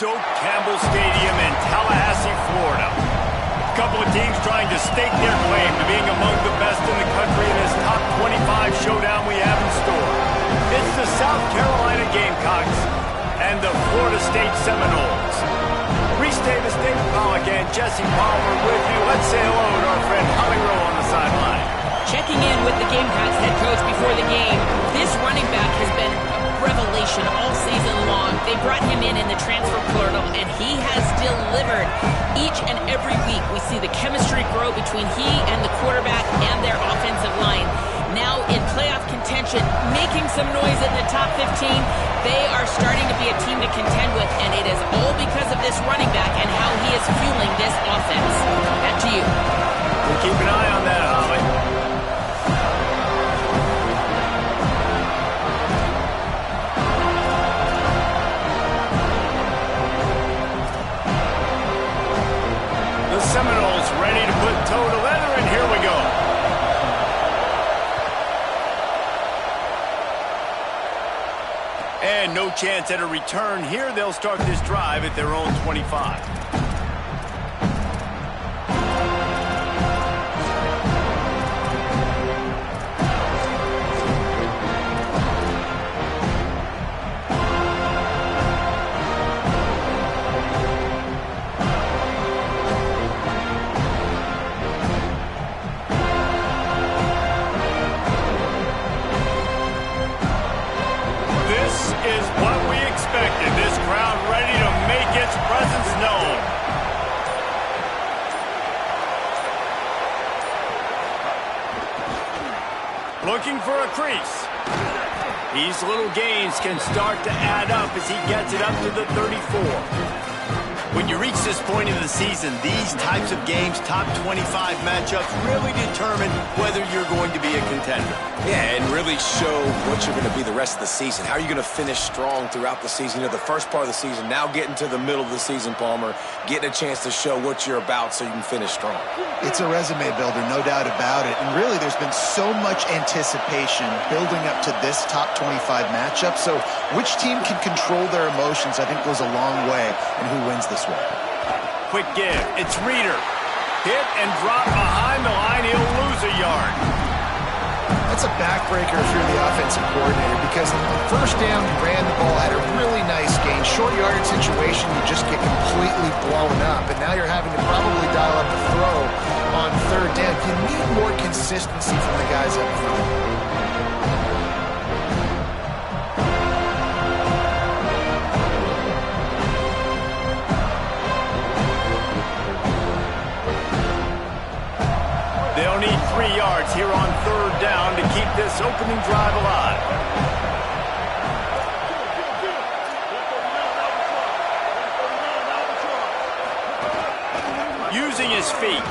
Doak Campbell Stadium in Tallahassee, Florida. A couple of teams trying to stake their claim to being among the best in the country in this top 25 showdown we have in store. It's the South Carolina Gamecocks and the Florida State Seminoles. Reese Davis, David Pollack, and Jesse Palmer with you. Let's say hello to our friend Holly Rowe on the sideline. Checking in with the Gamecocks head coach before the game, this running back has been a revelation all season long. They brought him in the transfer portal, and he has delivered. Each and every week, we see the chemistry grow between he and the quarterback and their offensive line. Now in playoff contention, making some noise in the top 15, they are starting to be a team to contend with, and it is all because of this running back and how he is fueling this offense. Back to you. We'll keep an eye on that, Holly. Seminoles ready to put toe to leather, and here we go. And no chance at a return here. They'll start this drive at their own 25. Looking for a crease. These little gains can start to add up as he gets it up to the 34. When you reach this point in the season, these types of games, top 25 matchups, really determine whether you're going to be a contender. Yeah, and really show what you're going to be the rest of the season. How are you going to finish strong throughout the season? You know, the first part of the season, now getting to the middle of the season, Palmer, getting a chance to show what you're about so you can finish strong. It's a resume builder, no doubt about it. And really, there's been so much anticipation building up to this top 25 matchup. So which team can control their emotions, I think, goes a long way in who wins this one. Quick give. It's Reeder. Hit and drop behind the line. He'll lose a yard. That's a backbreaker if you're the offensive coordinator, because first down, you ran the ball, had a really nice gain. Short yardage situation, you just get completely blown up, and now you're having to probably dial up the throw on third down. You need more consistency from the guys up front. They'll need 3 yards here on third down to keep this opening drive alive. Using his feet.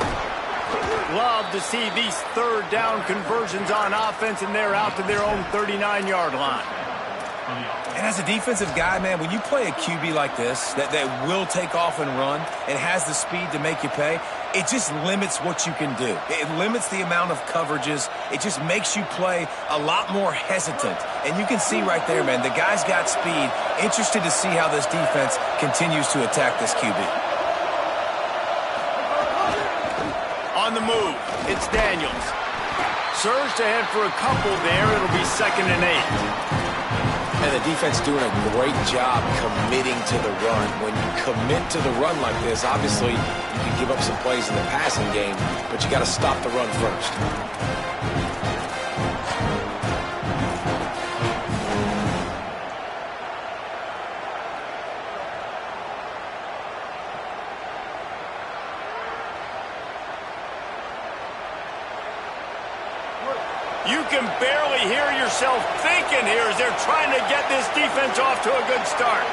Love to see these third down conversions on offense, and they're out to their own 39-yard line. And as a defensive guy, man, when you play a QB like this that will take off and run and has the speed to make you pay, it just limits what you can do. It limits the amount of coverages. It just makes you play a lot more hesitant. And you can see right there, man, the guy's got speed. Interested to see how this defense continues to attack this QB. On the move, it's Daniels. Surged ahead for a couple there. It'll be 2nd and 8. And the defense doing a great job committing to the run. When you commit to the run like this, obviously you can give up some plays in the passing game, but you got to stop the run first. You can barely hear yourself thinking here as they're trying to get this defense off to a good start.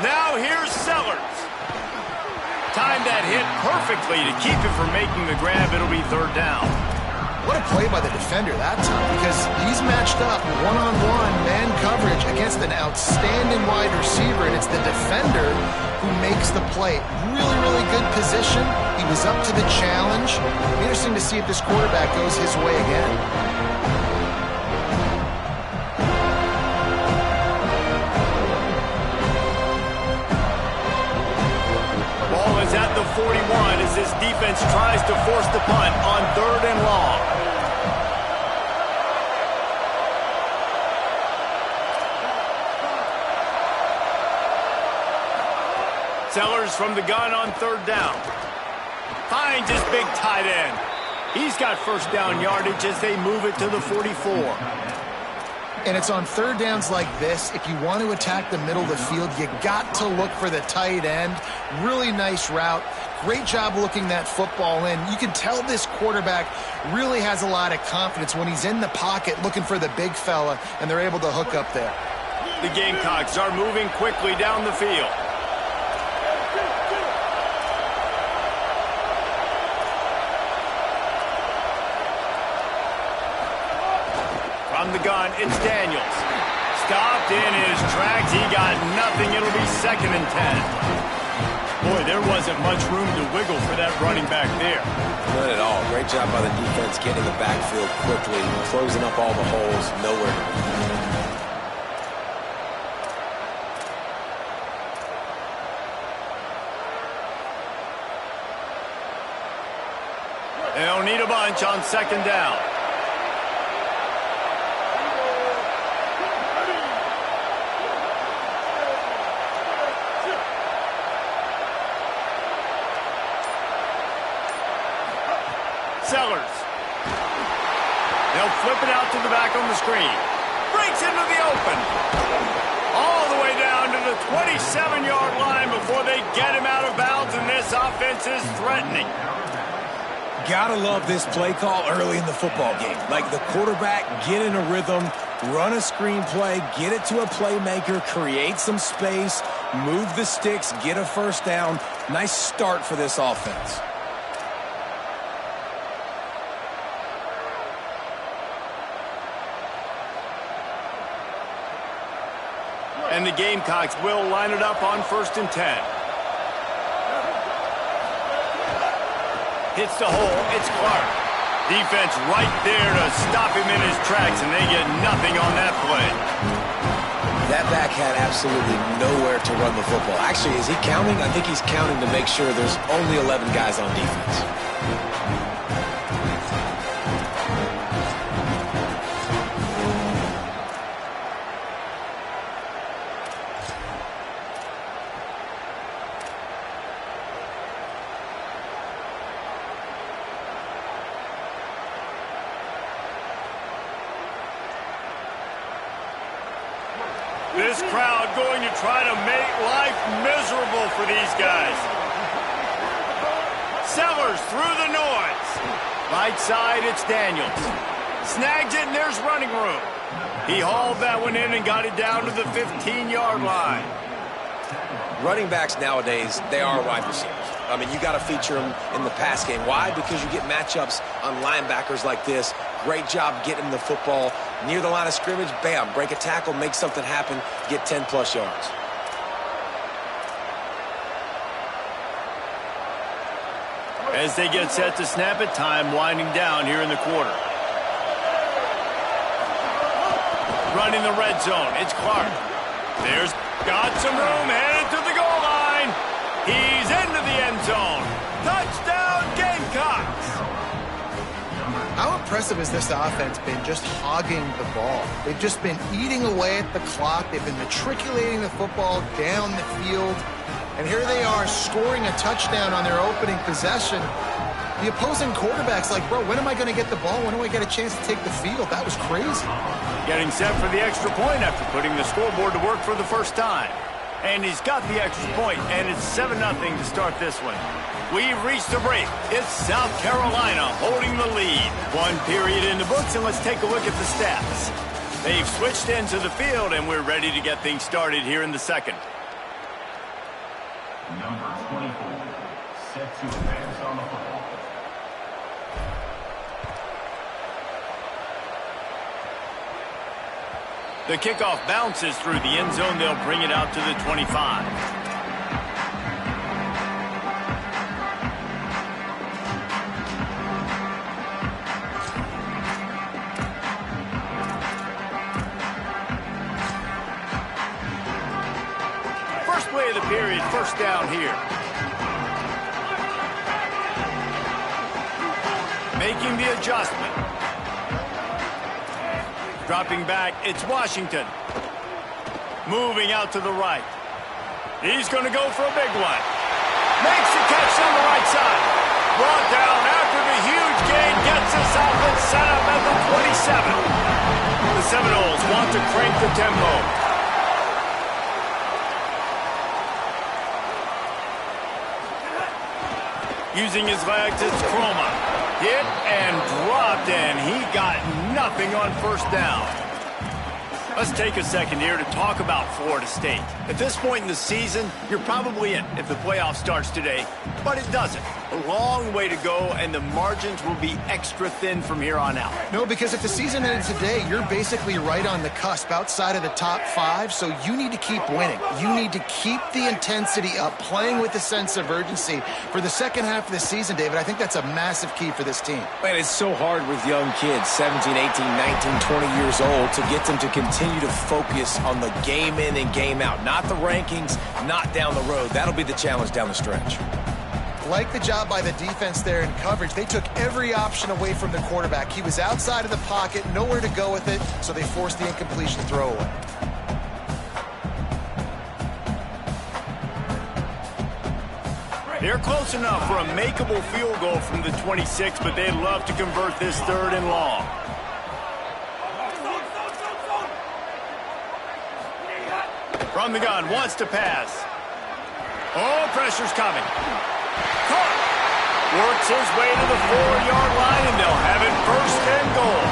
Now here's Sellers. Timed that hit perfectly to keep it from making the grab. It'll be third down. What a play by the defender that time, because he's matched up one-on-one man coverage against an outstanding wide receiver, and it's the defender who makes the play. Really, really good position. He was up to the challenge. Interesting to see if this quarterback goes his way again. 41 as this defense tries to force the punt on 3rd and long. Sellers from the gun on 3rd down. Finds his big tight end. He's got first down yardage as they move it to the 44. And it's on 3rd downs like this. If you want to attack the middle of the field, you got to look for the tight end. Really nice route. Great job looking that football in. You can tell this quarterback really has a lot of confidence when he's in the pocket looking for the big fella, and they're able to hook up there. The Gamecocks are moving quickly down the field. From the gun, it's Daniels. Stopped in his tracks. He got nothing. It'll be 2nd and 10. Boy, there wasn't much room to wiggle for that running back there. None at all. Great job by the defense getting the backfield quickly, closing up all the holes. Nowhere to be. They'll need a bunch on 2nd down. Sellers. They'll flip it out to the back on the screen. Breaks into the open. All the way down to the 27-yard line before they get him out of bounds, and this offense is threatening. Gotta love this play call early in the football game. Like the quarterback, get in a rhythm, run a screen play, get it to a playmaker, create some space, move the sticks, get a first down. Nice start for this offense. And the Gamecocks will line it up on 1st and 10. Hits the hole. It's Clark. Defense right there to stop him in his tracks, and they get nothing on that play. That back had absolutely nowhere to run the football. Actually, is he counting? I think he's counting to make sure there's only 11 guys on defense. This crowd going to try to make life miserable for these guys. Sellers through the noise. Right side, it's Daniels. Snags it, and there's running room. He hauled that one in and got it down to the 15-yard line. Running backs nowadays, they are wide receivers. I mean, you got to feature them in the pass game. Why? Because you get matchups on linebackers like this. Great job getting the football near the line of scrimmage. Bam, break a tackle, make something happen, get 10-plus yards. As they get set to snap it, time winding down here in the quarter. Running the red zone, it's Clark. There's got some room, headed to the goal line. He's into the end zone. Touchdown, Gamecocks! How impressive has this offense been just hogging the ball? They've just been eating away at the clock. They've been matriculating the football down the field. And here they are scoring a touchdown on their opening possession. The opposing quarterback's like, bro, when am I going to get the ball? When do I get a chance to take the field? That was crazy. Getting set for the extra point after putting the scoreboard to work for the first time. And he's got the extra point, and it's 7-0 to start this one. We've reached the break. It's South Carolina holding the lead. One period in the books, and let's take a look at the stats. They've switched into the field, and we're ready to get things started here in the second. Number 24, set to advance on the football. The kickoff bounces through the end zone. They'll bring it out to the 25. First play of the period, first down here. making the adjustment. Dropping back, it's Washington. Moving out to the right. He's going to go for a big one. Makes the catch on the right side. Brought down after the huge gain. Gets this offense set up at the 27. The Seminoles want to crank the tempo. Using his legs, it's Chroma. Hit and dropped, and he got nothing on first down. Let's take a second here to talk about Florida State. At this point in the season, you're probably in if the playoff starts today, but it doesn't. A long way to go, and the margins will be extra thin from here on out. No, because if the season ended today, you're basically right on the cusp outside of the top 5, so you need to keep winning. You need to keep the intensity up, playing with a sense of urgency. For the second half of the season, David, I think that's a massive key for this team. Man, it's so hard with young kids, 17, 18, 19, 20 years old, to get them to continue to focus on the game in and game out. Not the rankings, not down the road. That'll be the challenge down the stretch. Like the job by the defense there in coverage. They took every option away from the quarterback. He was outside of the pocket, nowhere to go with it, so they forced the incompletion throwaway. They're close enough for a makeable field goal from the 26, but they'd love to convert this 3rd and long. From the gun, wants to pass. Oh, pressure's coming. Caught. Works his way to the 4-yard line, and they'll have it 1st and goal.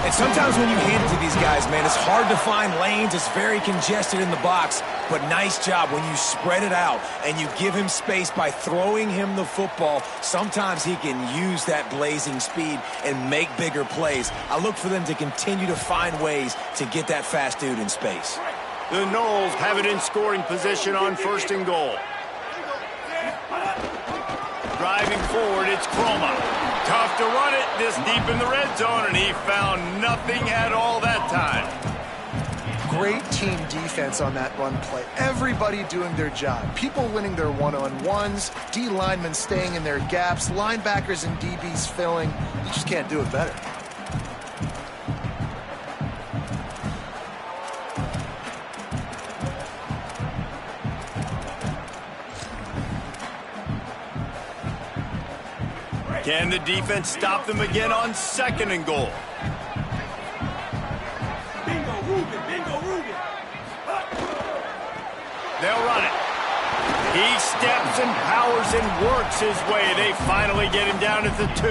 And sometimes when you hand it to these guys, man, it's hard to find lanes. It's very congested in the box. But nice job when you spread it out and you give him space by throwing him the football. Sometimes he can use that blazing speed and make bigger plays. I look for them to continue to find ways to get that fast dude in space. The Noles have it in scoring position on 1st and goal. Driving forward, it's Chroma. Tough to run it this deep in the red zone, and he found nothing at all that time. Great team defense on that run play. Everybody doing their job. People winning their one-on-ones, D linemen staying in their gaps, linebackers and DBs filling. You just can't do it better. Can the defense stop them again on 2nd and goal? Bingo, Ruben, bingo, Ruben. They'll run it. He steps and powers and works his way. They finally get him down at the 2.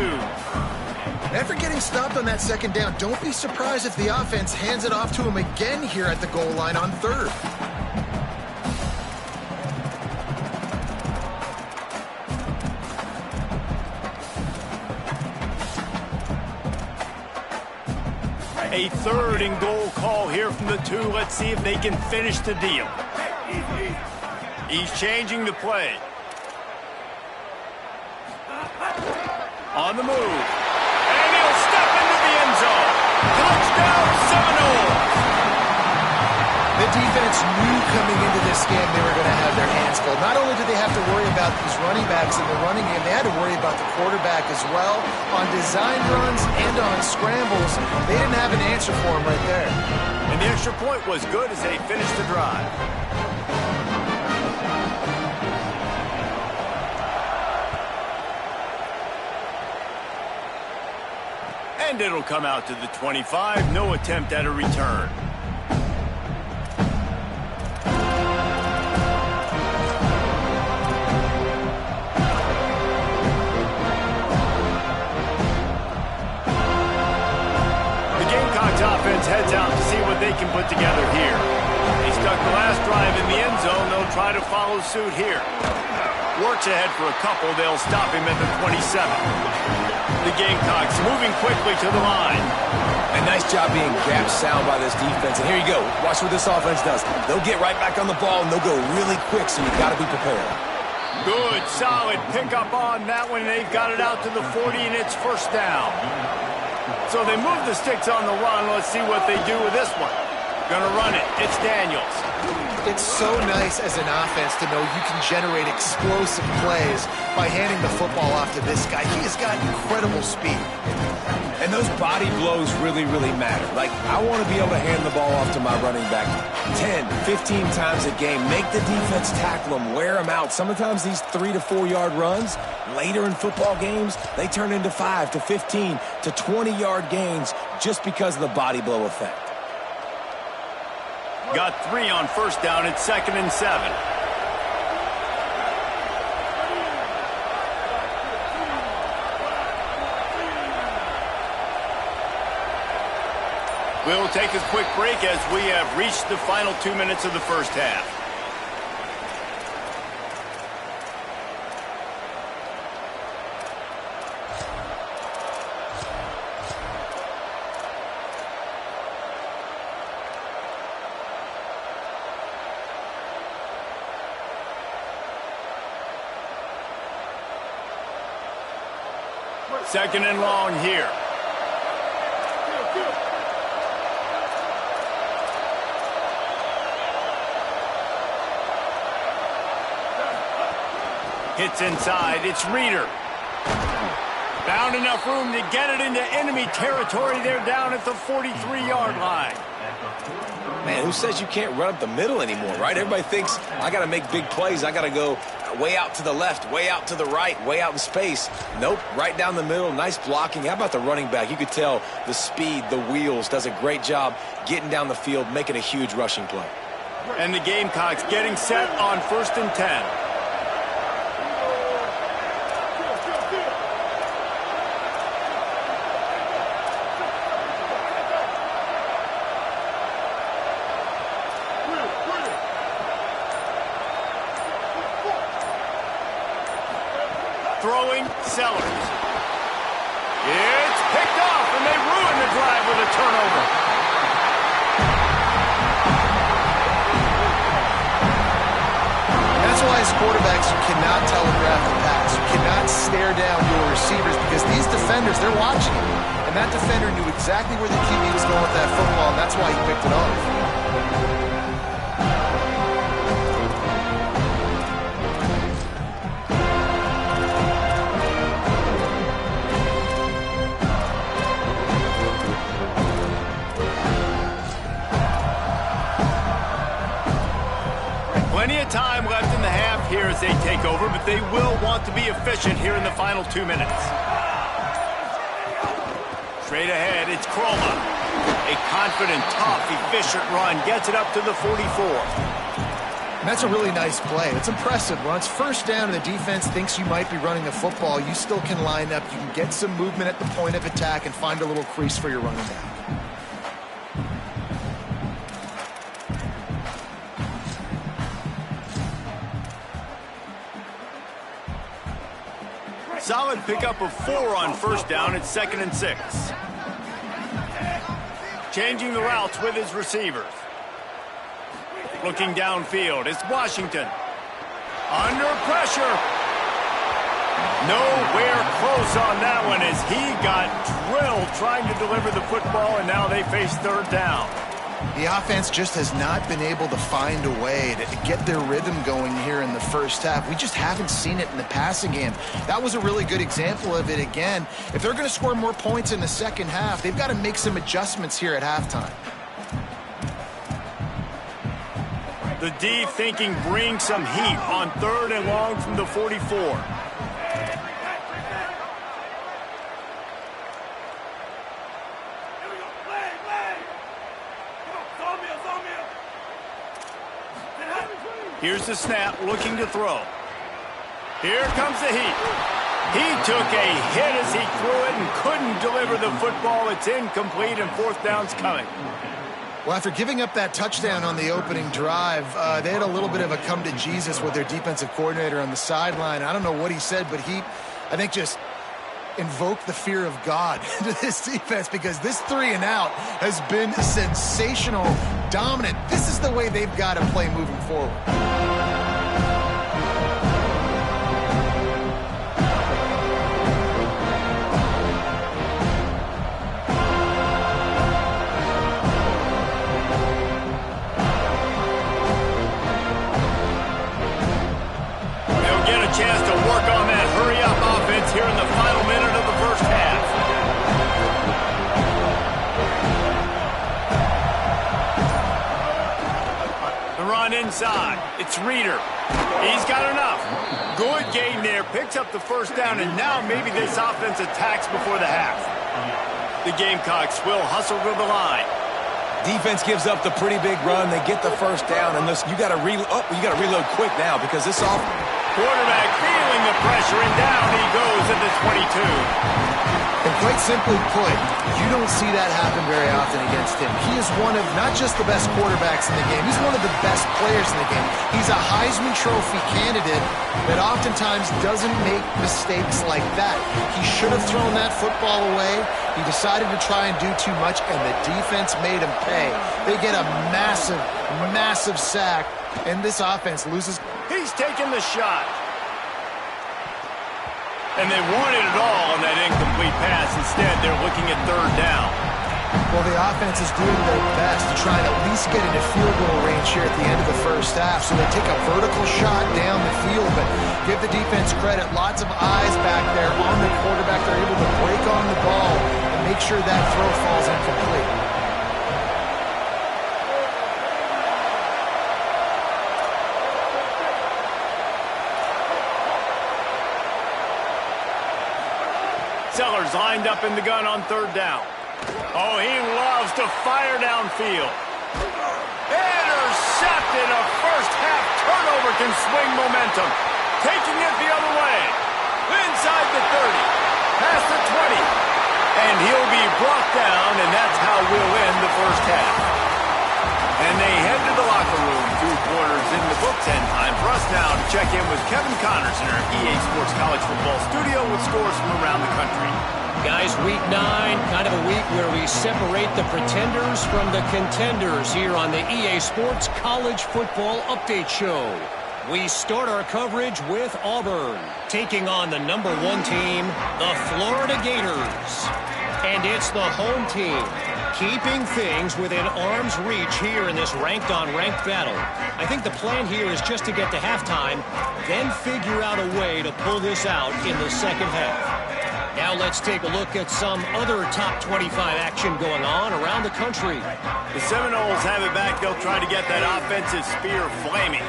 After getting stopped on that 2nd down, don't be surprised if the offense hands it off to him again here at the goal line on 3rd. A 3rd and goal call here from the 2. Let's see if they can finish the deal. He's changing the play. On the move. And he'll step into the end zone. Touchdown, Seminoles! The defense knew coming into this game they were going to have their hands full. Not only did they have to worry about these running backs in the running game, they had to worry about the quarterback as well. On design runs and on scrambles, they didn't have an answer for him right there. And the extra point was good as they finished the drive. And it'll come out to the 25. No attempt at a return. Offense heads out to see what they can put together here. They stuck the last drive in the end zone. They'll try to follow suit here. Works ahead for a couple. They'll stop him at the 27. The Gamecocks moving quickly to the line. A nice job being gap sound by this defense. And here you go. Watch what this offense does. They'll get right back on the ball, and they'll go really quick, so you've got to be prepared. Good, solid pickup on that one. They've got it out to the 40, and it's 1st down. So they move the sticks on the run. Let's see what they do with this one. Gonna run it. It's Daniels. It's so nice as an offense to know you can generate explosive plays by handing the football off to this guy. He has got incredible speed. And those body blows really, really matter. Like, I want to be able to hand the ball off to my running back 10, 15 times a game. Make the defense tackle them, wear them out. Sometimes these 3 to 4 yard runs, later in football games, they turn into 5 to 15 to 20 yard gains just because of the body blow effect. Got 3 on first down. It's 2nd and 7. We'll take a quick break as we have reached the final 2 minutes of the first half. Second and long here. Hits inside. It's Reeder. Found enough room to get it into enemy territory. They're down at the 43-yard line. Man, who says you can't run up the middle anymore, right? Everybody thinks, I got to make big plays. I got to go way out to the left, way out to the right, way out in space. Nope, right down the middle, nice blocking. How about the running back? You could tell the speed, the wheels, does a great job getting down the field, making a huge rushing play. And the Gamecocks getting set on 1st and 10. Throwing, Sellers. It's picked off, and they ruin the drive with a turnover. That's why as quarterbacks, you cannot telegraph the pass. You cannot stare down your receivers because these defenders, they're watching you. And that defender knew exactly where the QB was going with that football, and that's why he picked it off. Plenty of time left in the half here as they take over, but they will want to be efficient here in the final 2 minutes. Straight ahead, it's Kroma. A confident, tough, efficient run gets it up to the 44. And that's a really nice play. It's impressive. When it's first down and the defense thinks you might be running the football, you still can line up. You can get some movement at the point of attack and find a little crease for your running back. Solid pickup of 4 on first down. It's 2nd and 6. Changing the routes with his receivers. Looking downfield, it's Washington. Under pressure. Nowhere close on that one as he got drilled trying to deliver the football, and now they face 3rd down. The offense just has not been able to find a way to get their rhythm going here in the first half. We just haven't seen it in the passing game. That was a really good example of it again. If they're going to score more points in the second half, they've got to make some adjustments here at halftime. The D thinking bring some heat on 3rd and long from the 44. Here's the snap, looking to throw. Here comes the heat. He took a hit as he threw it and couldn't deliver the football. It's incomplete, and 4th down's coming. Well, after giving up that touchdown on the opening drive, they had a little bit of a come to Jesus with their defensive coordinator on the sideline. I don't know what he said, but he, I think, just invoked the fear of God into this defense because this 3-and-out has been sensational, dominant. This is the way they've got to play moving forward. chance to work on that hurry-up offense here in the final minute of the first half. The run inside. It's Reeder. He's got enough. Good gain there. Picks up the first down, and now maybe this offense attacks before the half. The Gamecocks will hustle to the line. Defense gives up the pretty big run. They get the first down, and listen, you got to reload quick now because this offense. Quarterback feeling the pressure, and down he goes at the 22. And quite simply put, you don't see that happen very often against him. He is one of not just the best quarterbacks in the game, he's one of the best players in the game. He's a Heisman Trophy candidate that oftentimes doesn't make mistakes like that. He should have thrown that football away. He decided to try and do too much, and the defense made him pay. They get a massive, massive sack, and this offense loses. He's taking the shot. And they wanted it all on that incomplete pass. Instead, they're looking at third down. Well, the offense is doing their best to try and at least get into field goal range here at the end of the first half. So they take a vertical shot down the field, but give the defense credit. Lots of eyes back there on the quarterback. They're able to break on the ball and make sure that throw falls incomplete. Sellers lined up in the gun on third down. Oh, he loves to fire downfield. Intercepted. A first-half turnover can swing momentum. Taking it the other way. Inside the 30. Past the 20. And he'll be brought down, and that's how we'll end the first half. And they head to the locker room. 2 quarters in the books, and time for us now to check in with Kevin Connors in our EA Sports College Football studio with scores from around the country. Guys, week 9, kind of a week where we separate the pretenders from the contenders here on the EA Sports College Football Update Show. We start our coverage with Auburn, taking on the #1 team, the Florida Gators. And it's the home team, keeping things within arm's reach here in this ranked-on-ranked battle. I think the plan here is just to get to halftime, then figure out a way to pull this out in the second half. Now let's take a look at some other top 25 action going on around the country. The Seminoles have it back. They'll try to get that offensive spear flaming.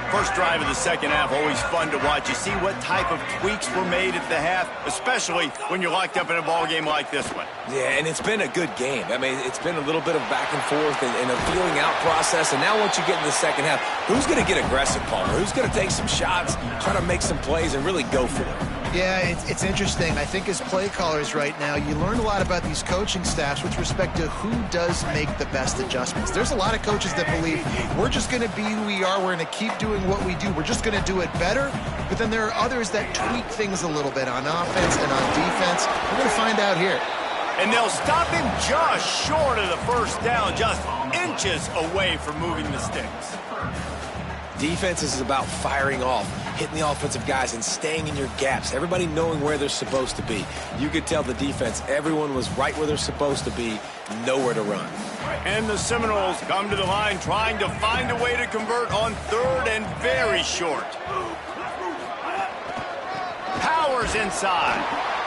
First drive of the second half, always fun to watch. You see what type of tweaks were made at the half, especially when you're locked up in a ball game like this one. Yeah, and it's been a good game. I mean, it's been a little bit of back and forth and a feeling out process. And now once you get in the second half, who's going to get aggressive, Palmer? Who's going to take some shots, try to make some plays, and really go for it? Yeah, it's interesting. I think as play callers right now, you learn a lot about these coaching staffs with respect to who does make the best adjustments. There's a lot of coaches that believe we're just going to be who we are. We're going to keep doing what we do. We're just going to do it better. But then there are others that tweak things a little bit on offense and on defense. We're going to find out here. And they'll stop him just short of the first down, just inches away from moving the sticks. Defense is about firing off, hitting the offensive guys and staying in your gaps. Everybody knowing where they're supposed to be. You could tell the defense, everyone was right where they're supposed to be, nowhere to run. And the Seminoles come to the line trying to find a way to convert on third and very short. Powers inside.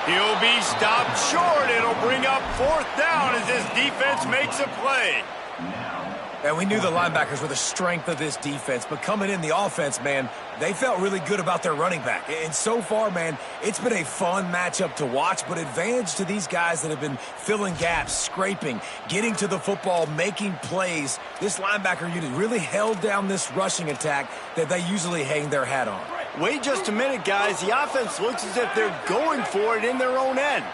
He'll be stopped short. It'll bring up fourth down as this defense makes a play. And we knew the linebackers were the strength of this defense, but coming in the offense, man, they felt really good about their running back. And so far, man, it's been a fun matchup to watch, but advantage to these guys that have been filling gaps, scraping, getting to the football, making plays. This linebacker unit really held down this rushing attack that they usually hang their hat on. Wait just a minute, guys. The offense looks as if they're going for it in their own end.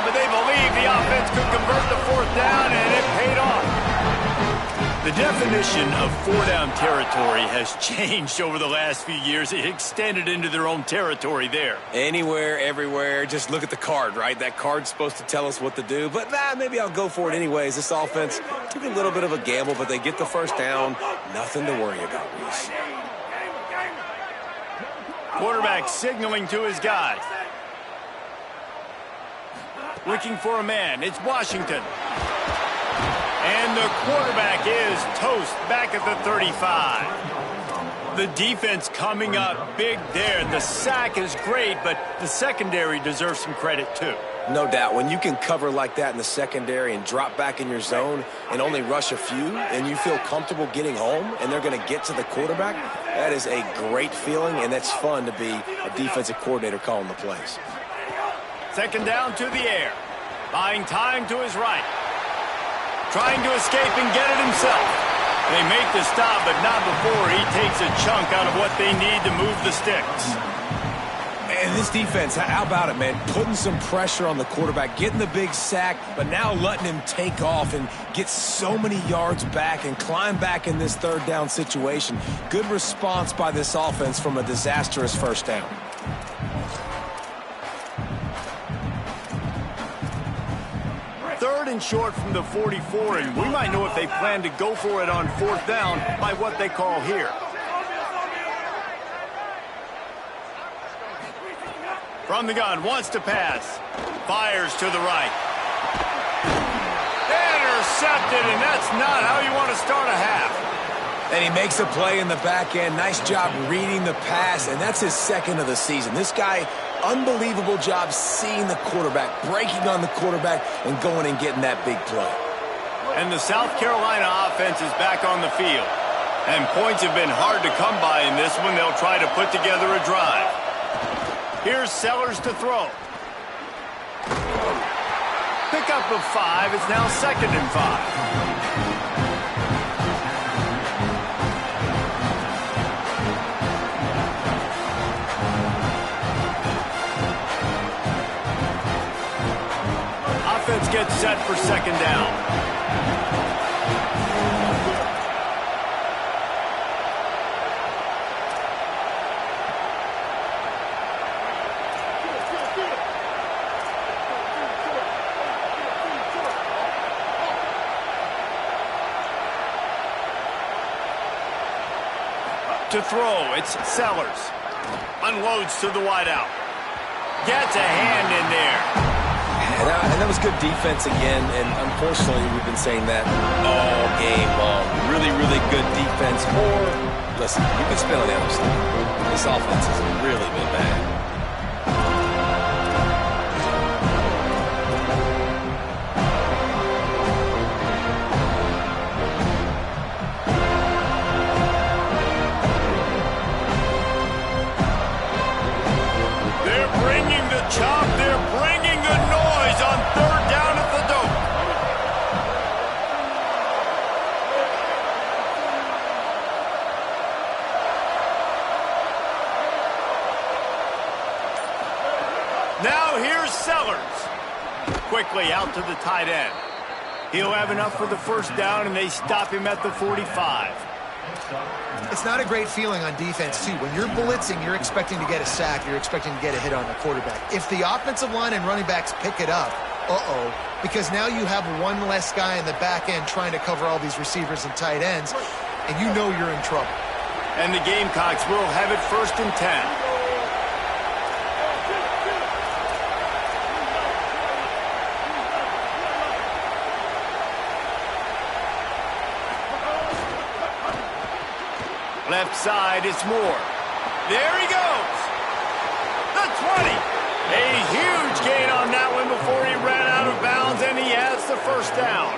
But they believe the offense could convert the fourth down, and it paid off. The definition of four-down territory has changed over the last few years. It extended into their own territory there. Anywhere, everywhere, just look at the card, right? That card's supposed to tell us what to do, but maybe I'll go for it anyways. This offense took a little bit of a gamble, but they get the first down. Nothing to worry about, Reese. Quarterback signaling to his guys. Looking for a man. It's Washington. And the quarterback is toast back at the 35. The defense coming up big there. The sack is great, but the secondary deserves some credit too. No doubt. When you can cover like that in the secondary and drop back in your zone and only rush a few, and you feel comfortable getting home and they're going to get to the quarterback, that is a great feeling, and that's fun to be a defensive coordinator calling the plays. Second down to the air. Buying time to his right. Trying to escape and get it himself. They make the stop, but not before he takes a chunk out of what they need to move the sticks. And this defense, how about it, man? Putting some pressure on the quarterback, getting the big sack, but now letting him take off and get so many yards back and climb back in this third down situation. Good response by this offense from a disastrous first down. Third and short from the 44, and we might know if they plan to go for it on fourth down by what they call here. From the gun, wants to pass. Fires to the right. Intercepted, and that's not how you want to start a half. And he makes a play in the back end. Nice job reading the pass, and that's his second of the season. This guy, unbelievable job seeing the quarterback, breaking on the quarterback, and going and getting that big play. And the South Carolina offense is back on the field. And points have been hard to come by in this one. They'll try to put together a drive. Here's Sellers to throw. Pick up of 5. It's now 2nd and 5. Offense gets set for second down. To throw, it's Sellers. Unloads to the wideout. Gets a hand in there. And that was good defense again, and unfortunately we've been saying that all game long. Really, really good defense. Or, listen, you can spin on the other side. This offense has really been bad. They're bringing the chop. They're bringing the noise on third down at the Doak. Now here's Sellers. Quickly out to the tight end. He'll have enough for the first down, and they stop him at the 45. It's not a great feeling on defense, too. When you're blitzing, you're expecting to get a sack. You're expecting to get a hit on the quarterback. If the offensive line and running backs pick it up, because now you have one less guy in the back end trying to cover all these receivers and tight ends, and you know you're in trouble. And the Gamecocks will have it 1st and 10. Left side, it's Moore. There he goes. The 20. A huge gain on that one before he ran out of bounds, and he has the first down.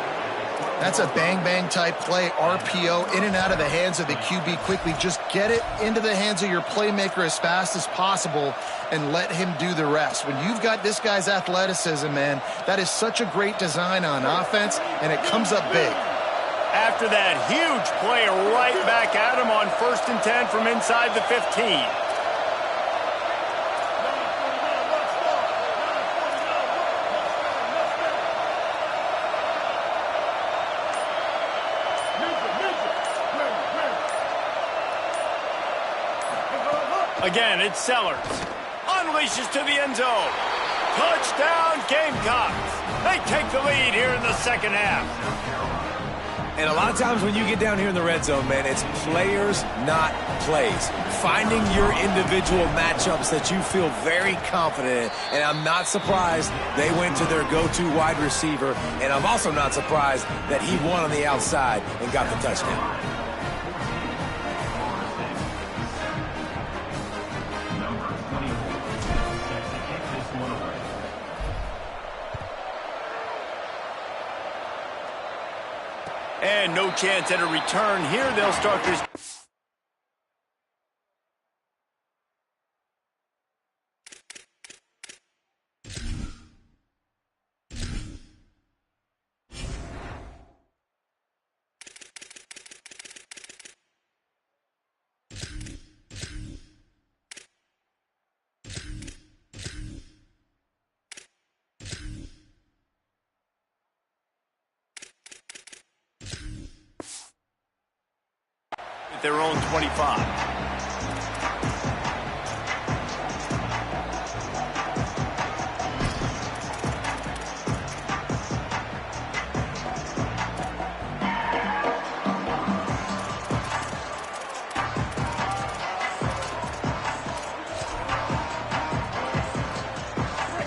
That's a bang-bang type play, RPO, in and out of the hands of the QB quickly. Just get it into the hands of your playmaker as fast as possible and let him do the rest. When you've got this guy's athleticism, man, that is such a great design on offense, and it comes up big. After that huge play right back at him on 1st and 10 from inside the 15. Again, it's Sellers. Unleashes to the end zone. Touchdown, Gamecocks. They take the lead here in the second half. And a lot of times when you get down here in the red zone, man, it's players, not plays. Finding your individual matchups that you feel very confident in. And I'm not surprised they went to their go-to wide receiver. And I'm also not surprised that he won on the outside and got the touchdown. And no chance at a return here. They'll start this. At their own 25.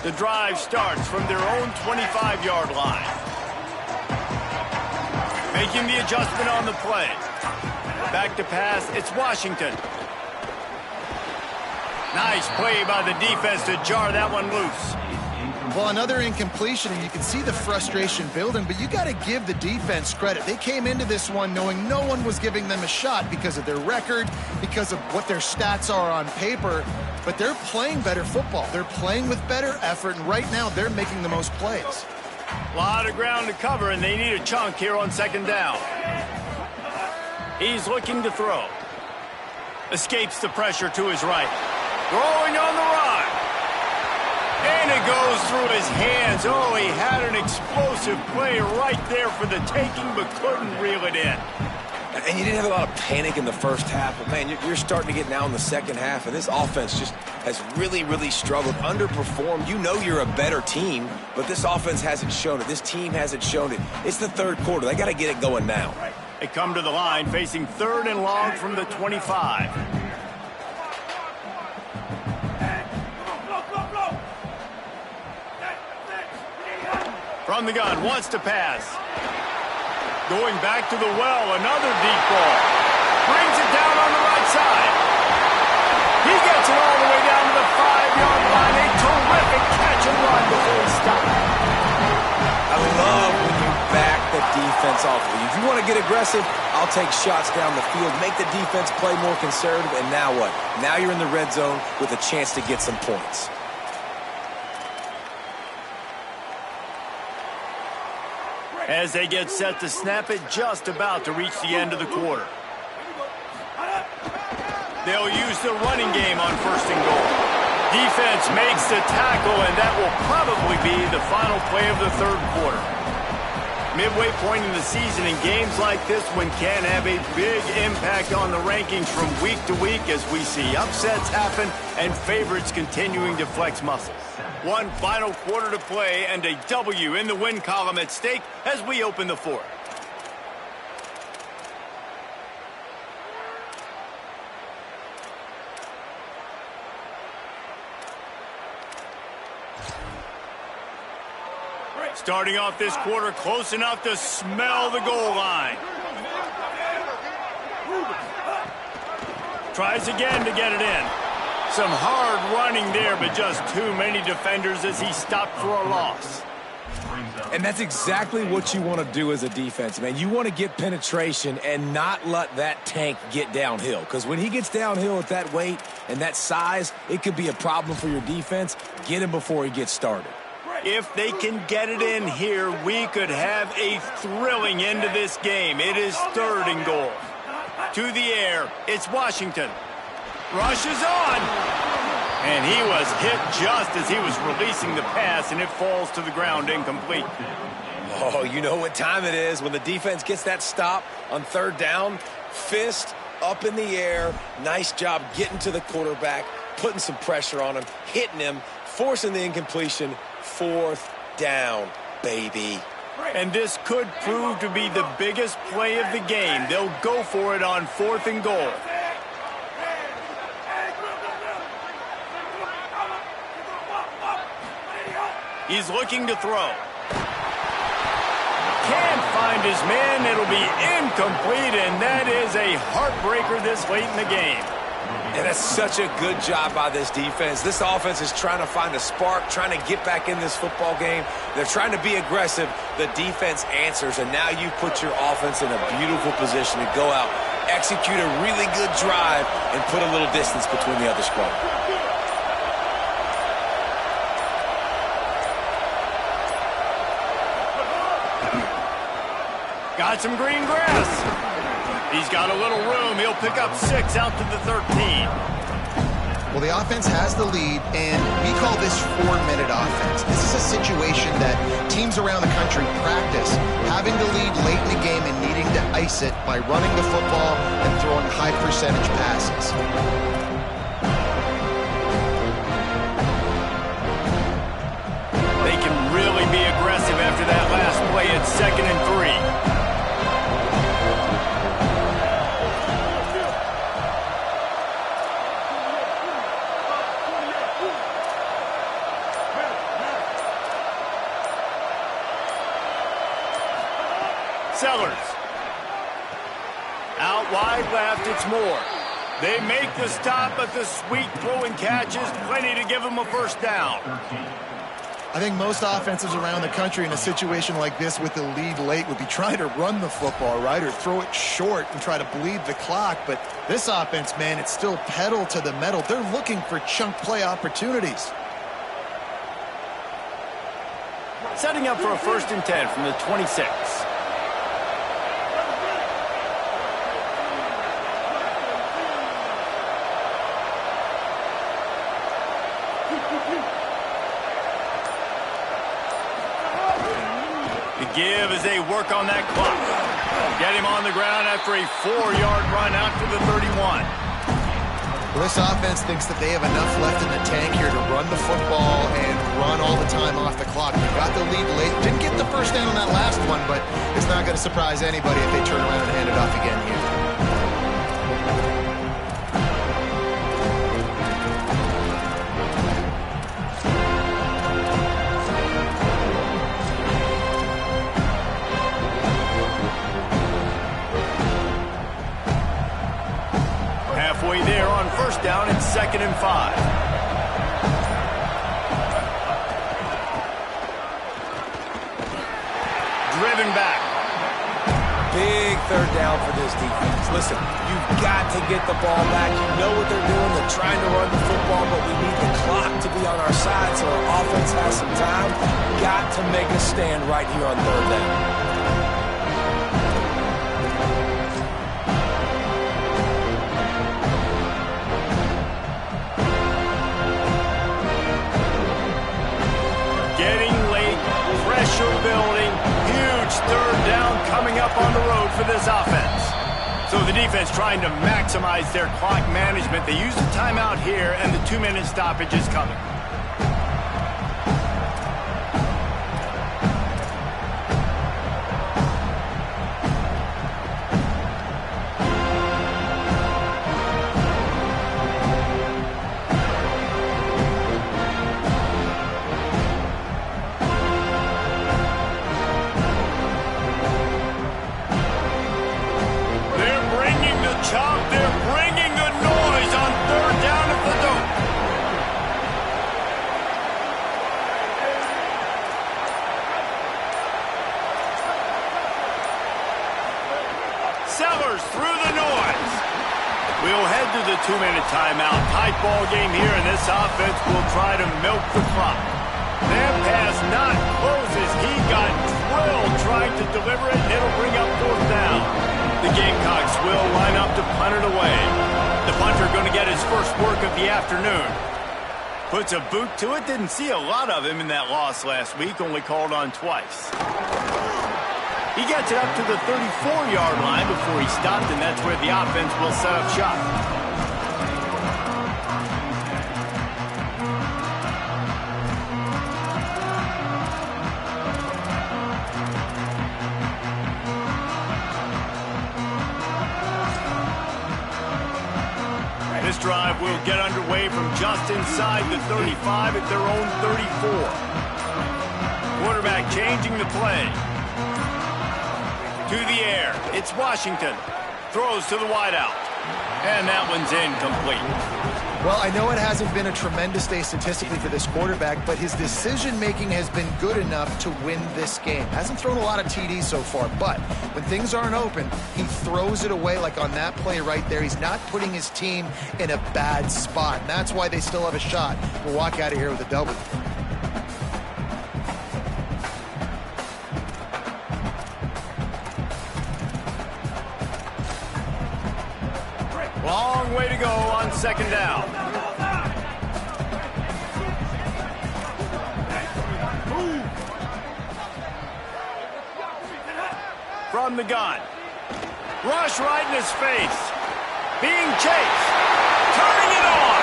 The drive starts from their own 25-yard line. Making the adjustment on the play. Back to pass, it's Washington. Nice play by the defense to jar that one loose. Well, another incompletion, and you can see the frustration building, but you got to give the defense credit. They came into this one knowing no one was giving them a shot because of their record, because of what their stats are on paper, but they're playing better football. They're playing with better effort, and right now they're making the most plays. A lot of ground to cover, and they need a chunk here on second down. He's looking to throw. Escapes the pressure to his right. Throwing on the run. And it goes through his hands. Oh, he had an explosive play right there for the taking, but couldn't reel it in. And you didn't have a lot of panic in the first half, but, man, you're starting to get now in the second half, and this offense just has really, really struggled, underperformed. You know you're a better team, but this offense hasn't shown it. This team hasn't shown it. It's the third quarter. They got to get it going now. They come to the line facing third and long from the 25. From the gun, wants to pass. Going back to the well, another deep ball. Brings it down on the right side. He gets it all the way down to the 5-yard line. A terrific catch and run before he stopped. I love when you back the defense off. If you want to get aggressive, I'll take shots down the field, make the defense play more conservative, and now what? Now you're in the red zone with a chance to get some points. As they get set to snap it, just about to reach the end of the quarter. They'll use the running game on first and goal. Defense makes the tackle, and that will probably be the final play of the third quarter. Midway point in the season, in games like this one can have a big impact on the rankings from week to week as we see upsets happen and favorites continuing to flex muscles. One final quarter to play and a W in the win column at stake as we open the fourth. Starting off this quarter close enough to smell the goal line. Tries again to get it in. Some hard running there, but just too many defenders as he stopped for a loss. And that's exactly what you want to do as a defense, man. You want to get penetration and not let that tank get downhill. Because when he gets downhill at that weight and that size, it could be a problem for your defense. Get him before he gets started. If they can get it in here, we could have a thrilling end to this game. It is third and goal. To the air, it's Washington. Rushes on. And he was hit just as he was releasing the pass, and it falls to the ground incomplete. Oh, you know what time it is when the defense gets that stop on third down. Fist up in the air. Nice job getting to the quarterback, putting some pressure on him, hitting him, forcing the incompletion. Fourth down, baby. And this could prove to be the biggest play of the game. They'll go for it on 4th and goal. He's looking to throw. Can't find his man. It'll be incomplete, and that is a heartbreaker this late in the game. And that's such a good job by this defense. This offense is trying to find a spark, trying to get back in this football game. They're trying to be aggressive. The defense answers, and now you put your offense in a beautiful position to go out, execute a really good drive, and put a little distance between the other squad. Got some green grass. He's got a little room. He'll pick up 6 out to the 13. Well, the offense has the lead, and we call this 4-minute offense. This is a situation that teams around the country practice, having the lead late in the game and needing to ice it by running the football and throwing high-percentage passes. They can really be aggressive after that last play at 2nd and 3. Sellers. Out wide left, it's Moore. They make the stop, but the sweet throw and catch is plenty to give them a first down. I think most offenses around the country in a situation like this with the lead late would be trying to run the football, right, or throw it short and try to bleed the clock. But this offense, man, it's still pedal to the metal. They're looking for chunk play opportunities. Setting up for a 1st and 10 from the 26. Give as they work on that clock. Get him on the ground after a 4-yard run out to the 31. Well, this offense thinks that they have enough left in the tank here to run the football and run all the time off the clock. They got the lead late. Didn't get the first down on that last one, but it's not going to surprise anybody if they turn around and hand it off again here. There on 1st down and 2nd and 5. Driven back. Big 3rd down for this defense. Listen, you've got to get the ball back. You know what they're doing. They're trying to run the football, but we need the clock to be on our side so our offense has some time. Got to make a stand right here on 3rd down. Building, huge 3rd down coming up on the road for this offense. So the defense trying to maximize their clock management. They use the timeout here, and the 2-minute stoppage is coming. Sellers through the noise. We'll head to the 2-minute timeout. Tight ball game here, and this offense will try to milk the clock. That pass not close as he got drilled trying to deliver it, and it'll bring up 4th down. The Gamecocks will line up to punt it away. The punter going to get his first work of the afternoon. Puts a boot to it. Didn't see a lot of him in that loss last week, only called on twice. He gets it up to the 34-yard line before he stopped, and that's where the offense will set up shop. drive will get underway from just inside the 35 at their own 34. Quarterback changing the play. To the air. It's Washington. Throws to the wideout. And that one's incomplete. Well, I know it hasn't been a tremendous day statistically for this quarterback, but his decision-making has been good enough to win this game. Hasn't thrown a lot of TDs so far, but when things aren't open, he throws it away like on that play right there. He's not putting his team in a bad spot, and that's why they still have a shot. We'll walk out of here with a W. Long way to go on second down. From the gun. Rush right in his face. Being chased. Turning it on.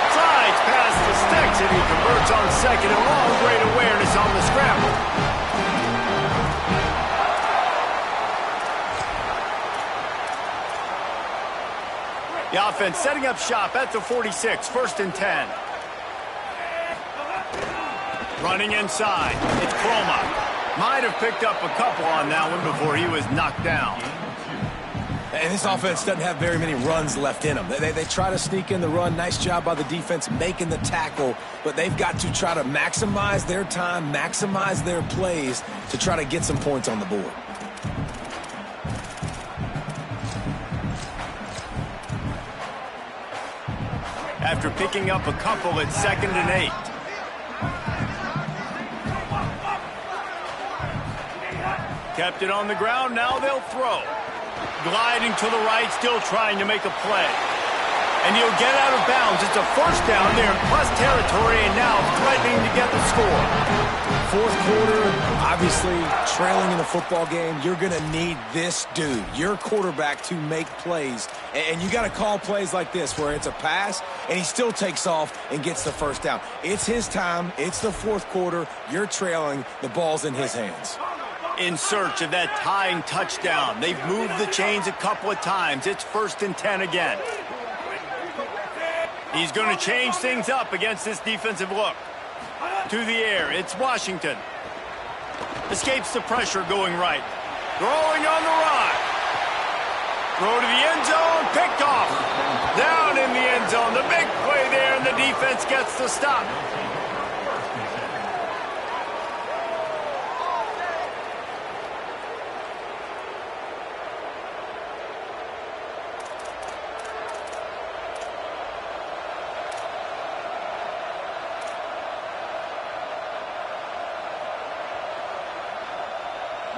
Slides past the sticks and he converts on second and long. Great awareness on the scramble. The offense setting up shop at the 46, 1st and 10. Running inside, it's Croma. Might have picked up a couple on that one before he was knocked down. And this offense doesn't have very many runs left in them. They try to sneak in the run. Nice job by the defense making the tackle, but they've got to try to maximize their time, maximize their plays to try to get some points on the board. After picking up a couple at 2nd and 8. Kept it on the ground, now they'll throw. Gliding to the right, still trying to make a play. And he'll get out of bounds. It's a 1st down there in plus territory, and now threatening to get the score. 4th quarter, obviously trailing in the football game, you're going to need this dude, your quarterback, to make plays. And you got to call plays like this where it's a pass and he still takes off and gets the 1st down. It's his time. It's the 4th quarter. You're trailing. The ball's in his hands. In search of that tying touchdown. They've moved the chains a couple of times. It's 1st and 10 again. He's going to change things up against this defensive look. To the air, it's Washington. Escapes the pressure going right. Throwing on the run. Throw to the end zone, picked off. Down in the end zone, the big play there, and the defense gets the stop.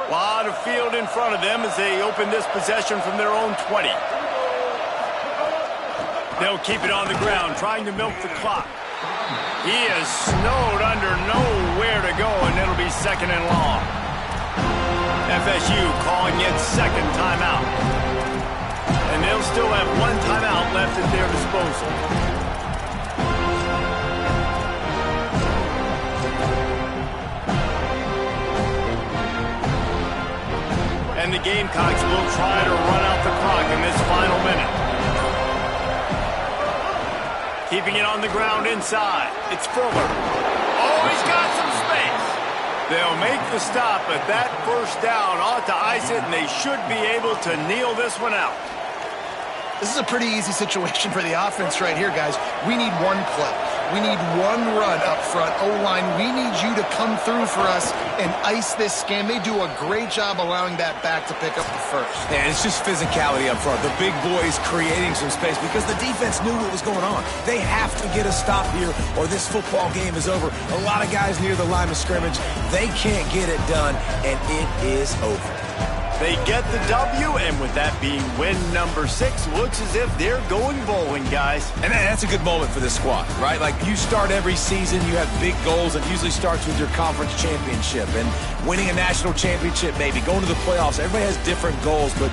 A lot of field in front of them as they open this possession from their own 20. They'll keep it on the ground, trying to milk the clock. He is snowed under, nowhere to go, and it'll be 2nd and long. FSU calling its 2nd timeout. And they'll still have 1 timeout left at their disposal. And the Gamecocks will try to run out the clock in this final minute. Keeping it on the ground inside. It's Fuller. Oh, he's got some space. They'll make the stop, but that 1st down ought to ice it, and they should be able to kneel this one out. This is a pretty easy situation for the offense right here, guys. We need one play. We need one run up front. O-line, we need you to come through for us and ice this game. They do a great job allowing that back to pick up the 1st. Yeah, it's just physicality up front. The big boys creating some space because the defense knew what was going on. They have to get a stop here or this football game is over. A lot of guys near the line of scrimmage, they can't get it done, and it is over. They get the W, and with that being win number 6, looks as if they're going bowling, guys. And that's a good moment for this squad, right? Like, you start every season, you have big goals. It usually starts with your conference championship and winning a national championship, maybe going to the playoffs. Everybody has different goals, but